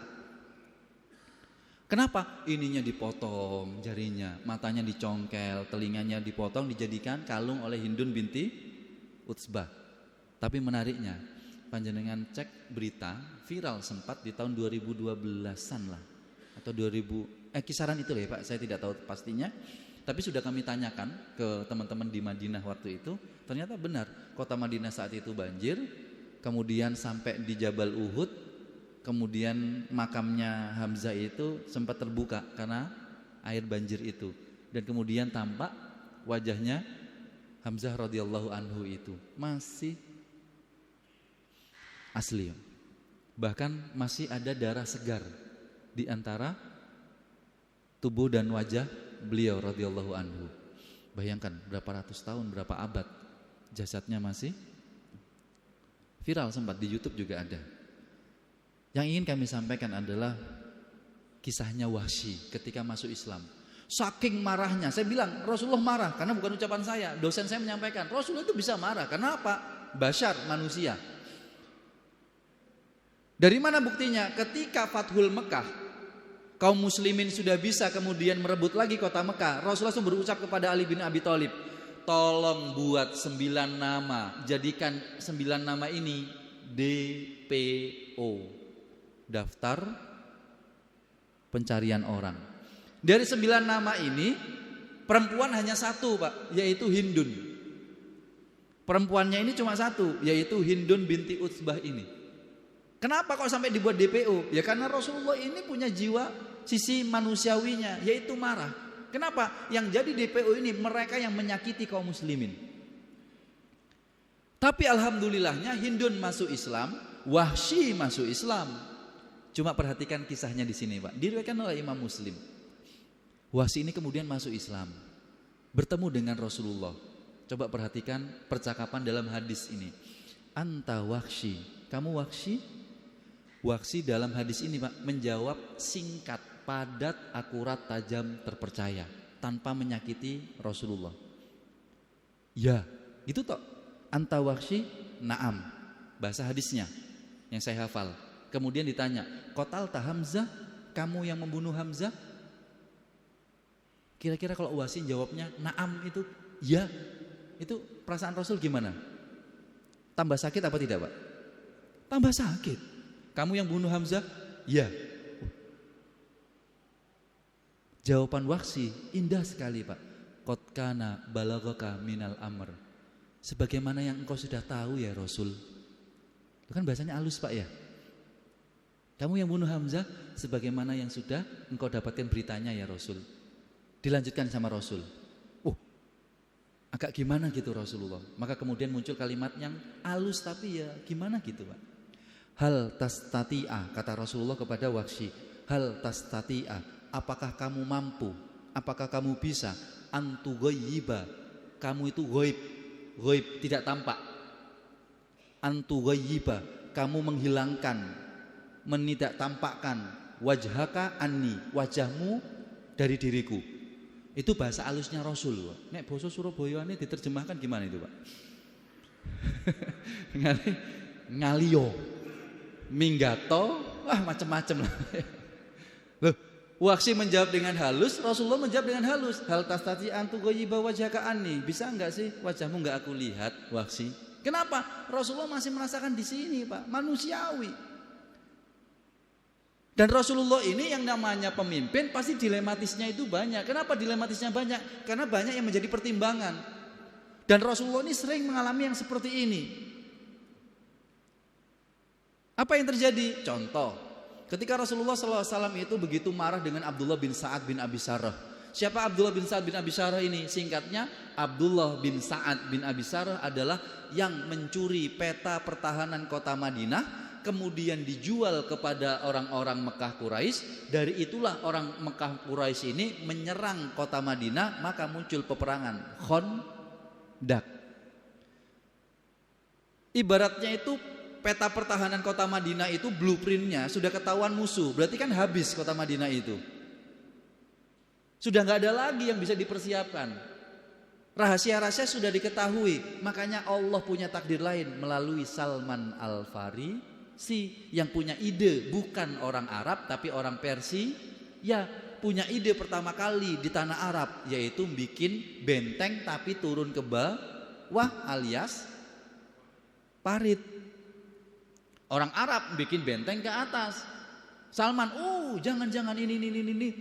Kenapa? Ininya dipotong jarinya, matanya dicongkel, telinganya dipotong, dijadikan kalung oleh Hindun binti Utsbah. Tapi menariknya, panjenengan cek berita viral sempat di tahun 2012-an lah atau 2000 kisaran itu ya Pak, saya tidak tahu pastinya. Tapi sudah kami tanyakan ke teman-teman di Madinah waktu itu, ternyata benar kota Madinah saat itu banjir, kemudian sampai di Jabal Uhud, kemudian makamnya Hamzah itu sempat terbuka karena air banjir itu, dan kemudian tampak wajahnya Hamzah radhiyallahu anhu itu masih asli, bahkan masih ada darah segar di antara tubuh dan wajah beliau radhiyallahu anhu. Bayangkan berapa ratus tahun, berapa abad jasadnya masih viral, sempat di YouTube juga ada. Yang ingin kami sampaikan adalah kisahnya Wahsy ketika masuk Islam. Saking marahnya, saya bilang Rasulullah marah karena bukan ucapan saya, dosen saya menyampaikan Rasulullah itu bisa marah karena apa? Bashar, manusia. Dari mana buktinya? Ketika Fathul Mekah, kaum muslimin sudah bisa kemudian merebut lagi kota Mekah, Rasulullah SAW berucap kepada Ali bin Abi Thalib, tolong buat 9 nama, jadikan 9 nama ini DPO, daftar pencarian orang. Dari 9 nama ini perempuan hanya satu Pak, yaitu Hindun. Perempuannya ini cuma satu, yaitu Hindun binti Utsbah ini. Kenapa kok sampai dibuat DPO? Ya karena Rasulullah ini punya jiwa sisi manusiawinya, yaitu marah. Kenapa? Yang jadi DPO ini mereka yang menyakiti kaum muslimin. Tapi alhamdulillahnya Hindun masuk Islam, Wahsy masuk Islam. Cuma perhatikan kisahnya di sini Pak, diriwayatkan oleh Imam Muslim. Wahsy ini kemudian masuk Islam, bertemu dengan Rasulullah. Coba perhatikan percakapan dalam hadis ini. Anta Wahsy, kamu Wahsy? Wahsy dalam hadis ini Pak menjawab singkat, padat, akurat, tajam, terpercaya, tanpa menyakiti Rasulullah. Ya, gitu toh. Anta Wahsy, na'am. Bahasa hadisnya yang saya hafal. Kemudian ditanya, qatalta Hamzah, kamu yang membunuh Hamzah? Kira-kira kalau Wahsy jawabnya na'am itu, ya. Itu perasaan Rasul gimana? Tambah sakit apa tidak, Pak? Tambah sakit. Kamu yang bunuh Hamzah? Ya. Jawaban Wahsy indah sekali, Pak. Qad kana balaghaka minal amr. Sebagaimana yang engkau sudah tahu ya Rasul. Itu kan bahasanya halus, Pak ya. Kamu yang bunuh Hamzah sebagaimana yang sudah engkau dapatkan beritanya ya Rasul. Dilanjutkan sama Rasul. Agak gimana gitu Rasulullah. Maka kemudian muncul kalimat yang halus tapi ya gimana gitu, Pak. Hal tastati'a, kata Rasulullah kepada Wahsy. Hal tastati'a, apakah kamu mampu, apakah kamu bisa antughayiba, kamu itu ghaib, ghaib tidak tampak. Antughayiba, kamu menghilangkan, menidak tampakkan wajhaka anni, wajahmu dari diriku. Itu bahasa halusnya Rasul, Pak. Nek basa Surabaya ini diterjemahkan gimana itu, Pak? Ngaliyo, minggato, macam-macam lah. Loh, Wahsy menjawab dengan halus, Rasulullah menjawab dengan halus. Hal tastati antu ghayyiba wajhaka anni. Bisa enggak sih wajahmu enggak aku lihat, Wahsy? Kenapa? Rasulullah masih merasakan di sini, Pak, manusiawi. Dan Rasulullah ini yang namanya pemimpin pasti dilematisnya itu banyak. Kenapa dilematisnya banyak? Karena banyak yang menjadi pertimbangan. Dan Rasulullah ini sering mengalami yang seperti ini. Apa yang terjadi? Contoh, ketika Rasulullah SAW itu begitu marah dengan Abdullah bin Sa'ad bin Abi Sarrah. Siapa Abdullah bin Sa'ad bin Abi Sarrah ini? Singkatnya, Abdullah bin Sa'ad bin Abi Sarrah adalah yang mencuri peta pertahanan kota Madinah, kemudian dijual kepada orang-orang Mekah Quraisy. Dari itulah orang Mekah Quraisy ini menyerang kota Madinah, maka muncul peperangan Khandaq. Ibaratnya itu peta pertahanan kota Madinah itu blueprintnya sudah ketahuan musuh, berarti kan habis kota Madinah itu. Sudah nggak ada lagi yang bisa dipersiapkan. Rahasia-rahasia sudah diketahui, makanya Allah punya takdir lain melalui Salman Al-Farisi yang punya ide, bukan orang Arab tapi orang Persia, punya ide pertama kali di tanah Arab, yaitu bikin benteng tapi turun ke bawah alias parit. Orang Arab bikin benteng ke atas. Salman, jangan ini,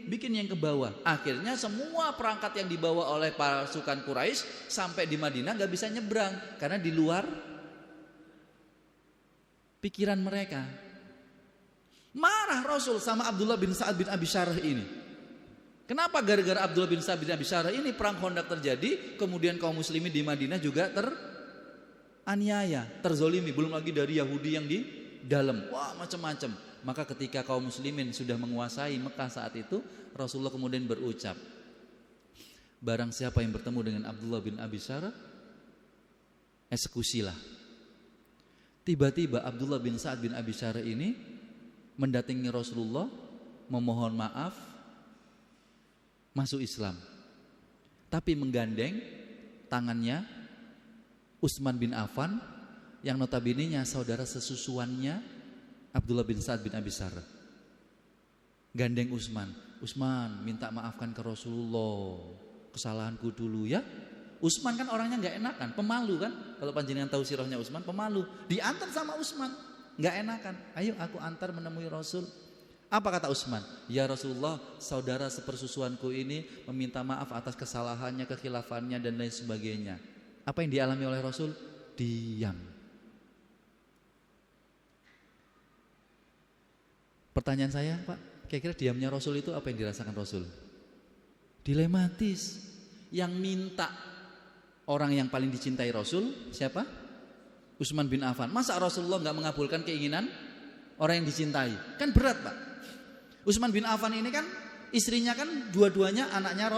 bikin yang ke bawah. Akhirnya semua perangkat yang dibawa oleh pasukan Quraisy sampai di Madinah gak bisa nyebrang karena di luar pikiran mereka. Marah Rasul sama Abdullah bin Sa'ad bin Abi Sarrah ini. Kenapa? Gara-gara Abdullah bin Sa'ad bin Abi Sarrah ini perang Khandaq terjadi, kemudian kaum muslimin di Madinah juga teraniaya, terzolimi, belum lagi dari Yahudi yang di dalam. Wah, macam-macam. Maka ketika kaum muslimin sudah menguasai Mekah saat itu, Rasulullah kemudian berucap, barang siapa yang bertemu dengan Abdullah bin Abi Sarrah, eksekusilah. Tiba-tiba Abdullah bin Sa'ad bin Abi Sarrah ini mendatangi Rasulullah, memohon maaf, masuk Islam. Tapi menggandeng tangannya Utsman bin Affan yang notabene-nya saudara sesusuannya Abdullah bin Sa'ad bin Abi Sarrah. Gandeng Utsman, minta maafkan ke Rasulullah, kesalahanku dulu ya. Utsman kan orangnya nggak enakan, pemalu kan. Kalau panjenengan tahu sirahnya Utsman, pemalu. Diantar sama Utsman, nggak enakan. Ayo aku antar menemui Rasul. Apa kata Utsman? Ya Rasulullah, saudara sepersusuanku ini meminta maaf atas kesalahannya, kekhilafannya dan lain sebagainya. Apa yang dialami oleh Rasul? Diam. Pertanyaan saya, Pak, kira-kira diamnya Rasul itu apa yang dirasakan Rasul? Dilematis. Yang minta orang yang paling dicintai Rasul siapa? Utsman bin Affan. Masa Rasulullah nggak mengabulkan keinginan orang yang dicintai? Kan berat, Pak. Utsman bin Affan ini kan istrinya kan dua-duanya anaknya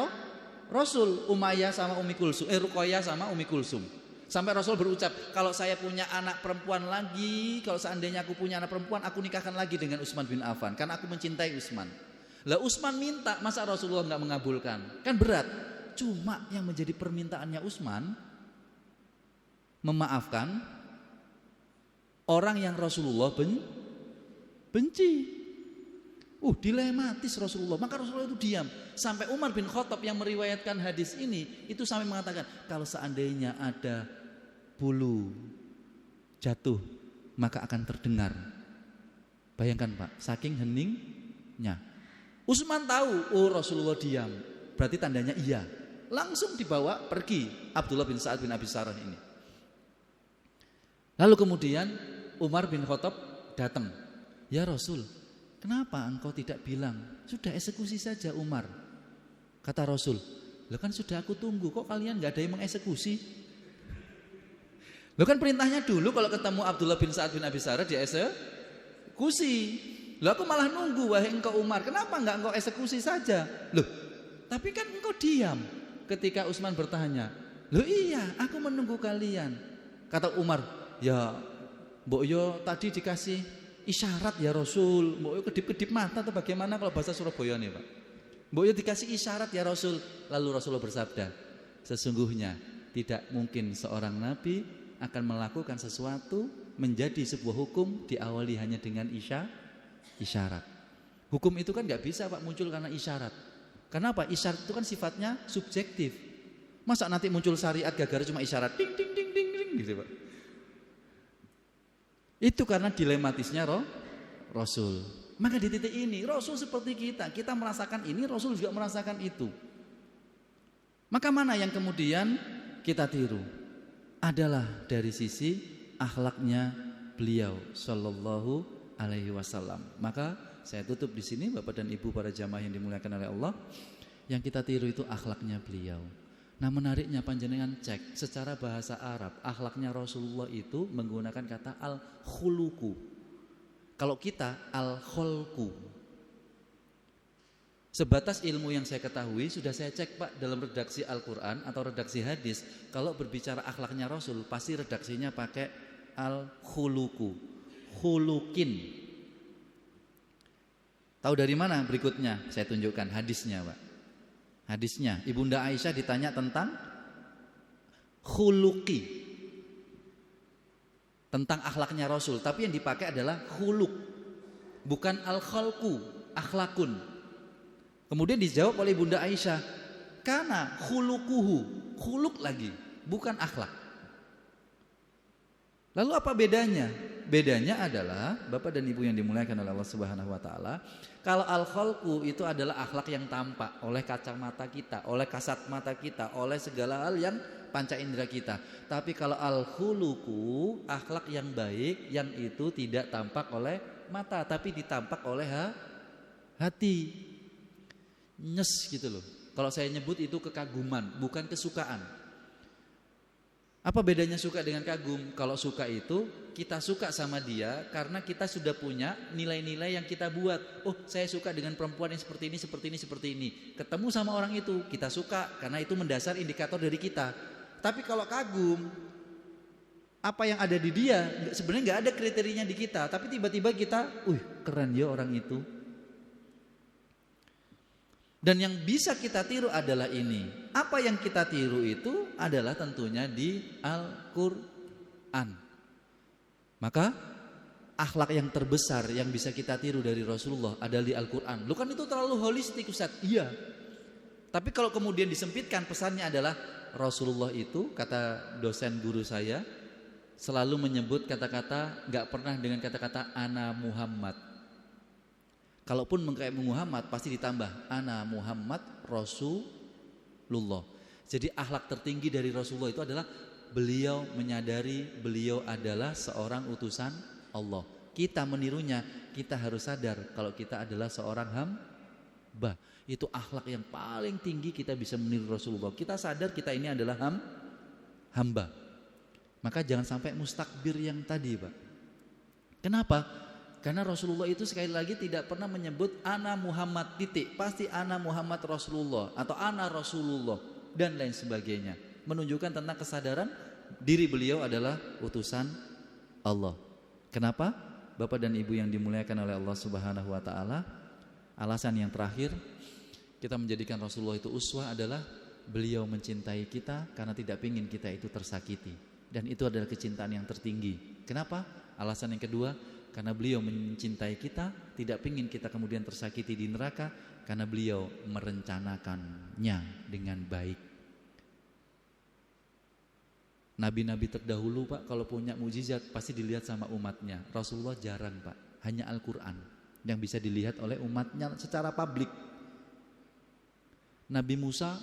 Rasul, Umayyah sama Ummi Kulsum, Ruqayyah sama Ummi Kulsum. Sampai Rasul berucap, kalau saya punya anak perempuan lagi, kalau seandainya aku punya anak perempuan, aku nikahkan lagi dengan Utsman bin Affan, karena aku mencintai Utsman. Lah Utsman minta, masa Rasulullah nggak mengabulkan? Kan berat. Cuma yang menjadi permintaannya Utsman memaafkan orang yang Rasulullah benci. Dilematis Rasulullah. Maka Rasulullah itu diam. Sampai Umar bin Khattab yang meriwayatkan hadis ini itu sampai mengatakan, kalau seandainya ada bulu jatuh maka akan terdengar. Bayangkan Pak, saking heningnya. Utsman tahu, Rasulullah diam, berarti tandanya iya. Langsung dibawa pergi Abdullah bin Sa'ad bin Abi Sarah ini. Lalu kemudian Umar bin Khattab datang. Ya Rasul, kenapa engkau tidak bilang? Sudah eksekusi saja Umar. Kata Rasul, loh kan sudah aku tunggu, kok kalian gak ada yang mengeksekusi? Loh kan perintahnya dulu kalau ketemu Abdullah bin Sa'ad bin Abi Sarah dieksekusi. Loh aku malah nunggu, wahai engkau Umar, kenapa enggak engkau eksekusi saja? Loh, tapi kan engkau diam. Ketika Utsman bertanya, loh iya, aku menunggu kalian. Kata Umar, ya mbok yo tadi dikasih isyarat ya Rasul. Mbok yo kedip-kedip mata atau bagaimana kalau bahasa Surabaya nih Pak? Mbok yo dikasih isyarat ya Rasul. Lalu Rasulullah bersabda, sesungguhnya tidak mungkin seorang nabi akan melakukan sesuatu menjadi sebuah hukum diawali hanya dengan isyarat. Hukum itu kan gak bisa Pak muncul karena isyarat. Kenapa? Isyarat itu kan sifatnya subjektif. Masa nanti muncul syariat gara-gara cuma isyarat ding ding ding ding ding gitu Pak. Itu karena dilematisnya Rasul. Maka di titik ini Rasul seperti kita merasakan ini, Rasul juga merasakan itu. Maka mana yang kemudian kita tiru? Adalah dari sisi akhlaknya beliau sallallahu alaihi wasallam. Maka saya tutup di sini Bapak dan Ibu para jamaah yang dimuliakan oleh Allah. Yang kita tiru itu akhlaknya beliau. Nah menariknya panjenengan cek secara bahasa Arab, akhlaknya Rasulullah itu menggunakan kata al-khuluku. Kalau kita al-kholku. Sebatas ilmu yang saya ketahui, sudah saya cek Pak dalam redaksi Al-Quran atau redaksi hadis, kalau berbicara akhlaknya Rasul pasti redaksinya pakai al-khuluku, khulukin. Tahu dari mana berikutnya? Saya tunjukkan hadisnya Pak. Hadisnya, Ibunda Aisyah ditanya tentang khuluki, tentang akhlaknya Rasul, tapi yang dipakai adalah khuluk, bukan al-khalku, akhlakun. Kemudian dijawab oleh Bunda Aisyah, karena khulukuhu, khuluk lagi, bukan akhlak. Lalu apa bedanya? Bedanya adalah Bapak dan Ibu yang dimuliakan oleh Allah Subhanahu wa taala, kalau al-khalqu itu adalah akhlak yang tampak oleh kacamata kita, oleh kasat mata kita, oleh segala hal yang panca indera kita. Tapi kalau al-khuluqu, akhlak yang baik yang itu tidak tampak oleh mata tapi ditampak oleh hati. Nyes gitu loh. Kalau saya nyebut itu kekaguman, bukan kesukaan. Apa bedanya suka dengan kagum? Kalau suka itu kita suka sama dia karena kita sudah punya nilai-nilai yang kita buat. Oh, saya suka dengan perempuan yang seperti ini, seperti ini, seperti ini. Ketemu sama orang itu, kita suka karena itu mendasar indikator dari kita. Tapi kalau kagum, apa yang ada di dia sebenarnya nggak ada kriterianya di kita, tapi tiba-tiba kita, keren ya orang itu. Dan yang bisa kita tiru adalah ini. Apa yang kita tiru itu adalah tentunya di Al-Quran. Maka akhlak yang terbesar yang bisa kita tiru dari Rasulullah adalah di Al-Quran. Lu kan itu terlalu holistik Ustaz. Iya. Tapi kalau kemudian disempitkan pesannya adalah Rasulullah itu, kata dosen guru saya, selalu menyebut kata-kata, gak pernah dengan kata-kata ana Muhammad. Kalaupun mengkayak Muhammad pasti ditambah ana Muhammad Rasulullah. Jadi akhlak tertinggi dari Rasulullah itu adalah beliau menyadari beliau adalah seorang utusan Allah. Kita menirunya, kita harus sadar kalau kita adalah seorang hamba. Itu akhlak yang paling tinggi kita bisa meniru Rasulullah. Kita sadar kita ini adalah hamba. Maka jangan sampai mustakbir yang tadi Pak. Kenapa? Karena Rasulullah itu sekali lagi tidak pernah menyebut ana Muhammad titik, pasti ana Muhammad Rasulullah atau ana Rasulullah dan lain sebagainya. Menunjukkan tentang kesadaran diri beliau adalah utusan Allah. Kenapa? Bapak dan Ibu yang dimuliakan oleh Allah Subhanahu wa taala, alasan yang terakhir kita menjadikan Rasulullah itu uswah adalah beliau mencintai kita karena tidak ingin kita itu tersakiti. Dan itu adalah kecintaan yang tertinggi. Kenapa? Alasan yang kedua, karena beliau mencintai kita, tidak ingin kita kemudian tersakiti di neraka, karena beliau merencanakannya dengan baik. Nabi-nabi terdahulu Pak, kalau punya mukjizat pasti dilihat sama umatnya. Rasulullah jarang Pak, hanya Al-Quran yang bisa dilihat oleh umatnya secara publik. Nabi Musa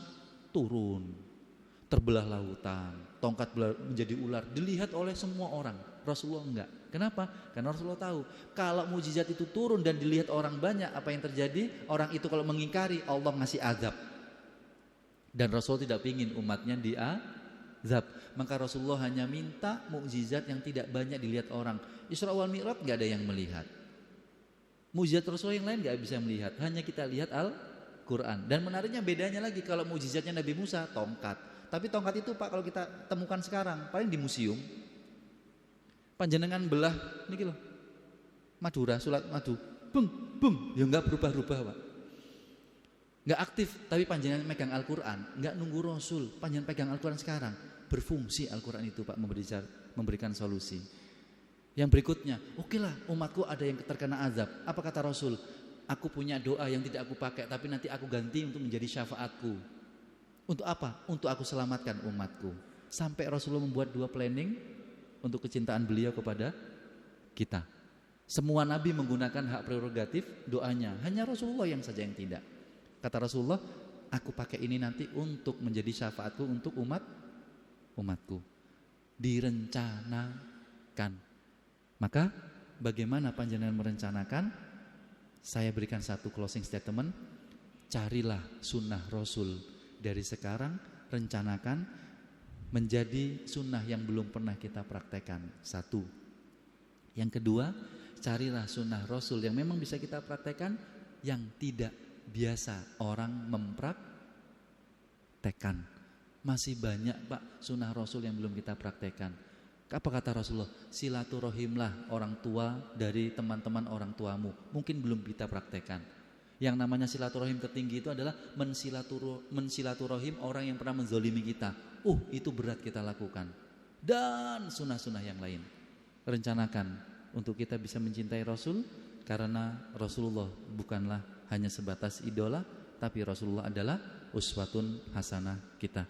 turun, terbelah lautan, tongkat menjadi ular, dilihat oleh semua orang. Rasulullah enggak. Kenapa? Karena Rasulullah tahu kalau mukjizat itu turun dan dilihat orang banyak, apa yang terjadi? Orang itu kalau mengingkari, Allah ngasih azab. Dan Rasul tidak ingin umatnya diazab. Maka Rasulullah hanya minta mukjizat yang tidak banyak dilihat orang. Isra wal Mi'raj enggak ada yang melihat. Mukjizat Rasulullah yang lain enggak bisa melihat, hanya kita lihat Al-Quran. Dan menariknya bedanya lagi, kalau mukjizatnya Nabi Musa tongkat. Tapi tongkat itu Pak kalau kita temukan sekarang paling di museum. Panjenengan belah niki loh, Madura, sulat madu, bung, ya enggak berubah-ubah Pak. Enggak aktif, tapi panjenengan megang Al-Quran, enggak nunggu Rasul, panjenengan pegang Al-Quran sekarang, berfungsi Al-Quran itu Pak, memberikan solusi. Yang berikutnya, oke lah umatku ada yang terkena azab. Apa kata Rasul? Aku punya doa yang tidak aku pakai, tapi nanti aku ganti untuk menjadi syafaatku. Untuk apa? Untuk aku selamatkan umatku. Sampai Rasulullah membuat 2 planning untuk kecintaan beliau kepada kita. Semua nabi menggunakan hak prerogatif doanya, hanya Rasulullah yang saja yang tidak. Kata Rasulullah, aku pakai ini nanti untuk menjadi syafaatku untuk umatku. Direncanakan. Maka bagaimana panjenengan merencanakan? Saya berikan satu closing statement. Carilah sunnah Rasul dari sekarang, rencanakan menjadi sunnah yang belum pernah kita praktekkan. Satu. Yang kedua, carilah sunnah Rasul yang memang bisa kita praktekkan, yang tidak biasa orang mempraktekkan. Masih banyak Pak sunnah Rasul yang belum kita praktekkan. Apa kata Rasulullah? Silaturahimlah orang tua dari teman-teman orang tuamu. Mungkin belum kita praktekkan. Yang namanya silaturahim tertinggi itu adalah mensilaturahim orang yang pernah menzolimi kita. Itu berat kita lakukan. Dan sunnah-sunnah yang lain. Rencanakan untuk kita bisa mencintai Rasul, karena Rasulullah bukanlah hanya sebatas idola, tapi Rasulullah adalah uswatun hasanah kita.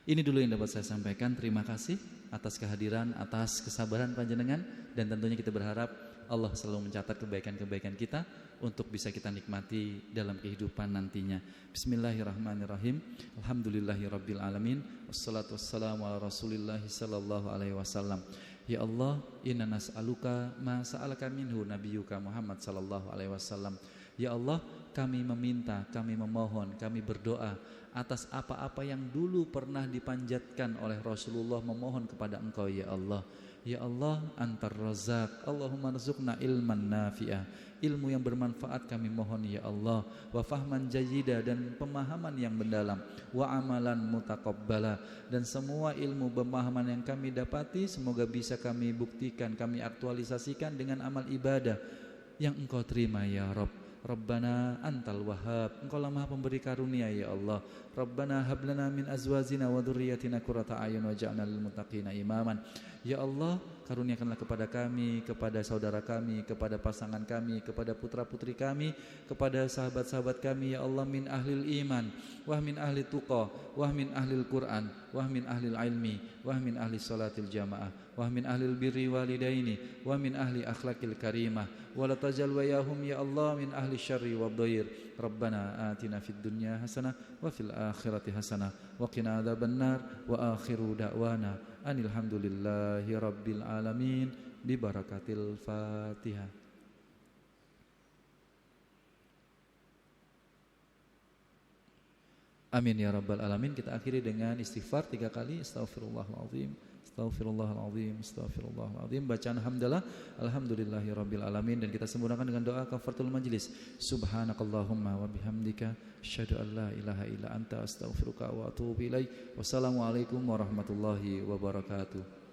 Ini dulu yang dapat saya sampaikan. Terima kasih atas kehadiran, atas kesabaran panjenengan, dan tentunya kita berharap Allah selalu mencatat kebaikan-kebaikan kita untuk bisa kita nikmati dalam kehidupan nantinya. Bismillahirrahmanirrahim. Alhamdulillahirabbil alamin. Wassalatu wassalamu ala Rasulillahi sallallahu alaihi wasallam. Ya Allah, inna nas'aluka ma sa'alaka minhu nabiyyuka Muhammad sallallahu alaihi wasallam. Ya Allah, kami meminta, kami memohon, kami berdoa atas apa-apa yang dulu pernah dipanjatkan oleh Rasulullah, memohon kepada Engkau ya Allah. Ya Allah, Antar Razzaq, Allahumma rzuqna ilman nafi'ah, ilmu yang bermanfaat kami mohon ya Allah, wa fahman jayyida, dan pemahaman yang mendalam, wa amalan mutaqabbala, dan semua ilmu pemahaman yang kami dapati semoga bisa kami buktikan, kami aktualisasikan dengan amal ibadah yang Engkau terima ya Rabb. Rabbana antal wahhab, Engkau lah maha pemberi karunia ya Allah. Rabbana hablana min azwajina wa dhurriyyatina qurrata a'yun waj'alna lil muttaqina imaman. Ya Allah, karuniakanlah kepada kami, kepada saudara kami, kepada pasangan kami, kepada putra-putri kami, kepada sahabat-sahabat kami ya Allah, min ahlil iman, wah min ahli tuqa, wah min ahlil Quran, wah min ahlil ilmi, wah min ahli salatil jamaah, wah min ahlil birri walidaini, wah min ahli akhlaqil karimah, wa la tajal wayahum ya Allah min ahli syarri wad-dhair. Rabbana atina fid dunya hasanah wa fil akhirati hasanah wa qina adzabannar, wa akhiru da'wana anil hamdulillahi rabbil alamin bi barakatil Fatihah. Amin ya rabbal alamin. Kita akhiri dengan istighfar 3 kali. Astaghfirullahaladzim, astaghfirullahaladzim, astaghfirullahaladzim. Bacaan hamdalah, alhamdulillahi rabbil alamin. Dan kita sempurnakan dengan doa kafaratul majlis. Subhanakallahumma wa bihamdika asyhadu an la ilaha illa anta astaghfiruka wa atubu ilaik. Wassalamualaikum warahmatullahi wabarakatuh.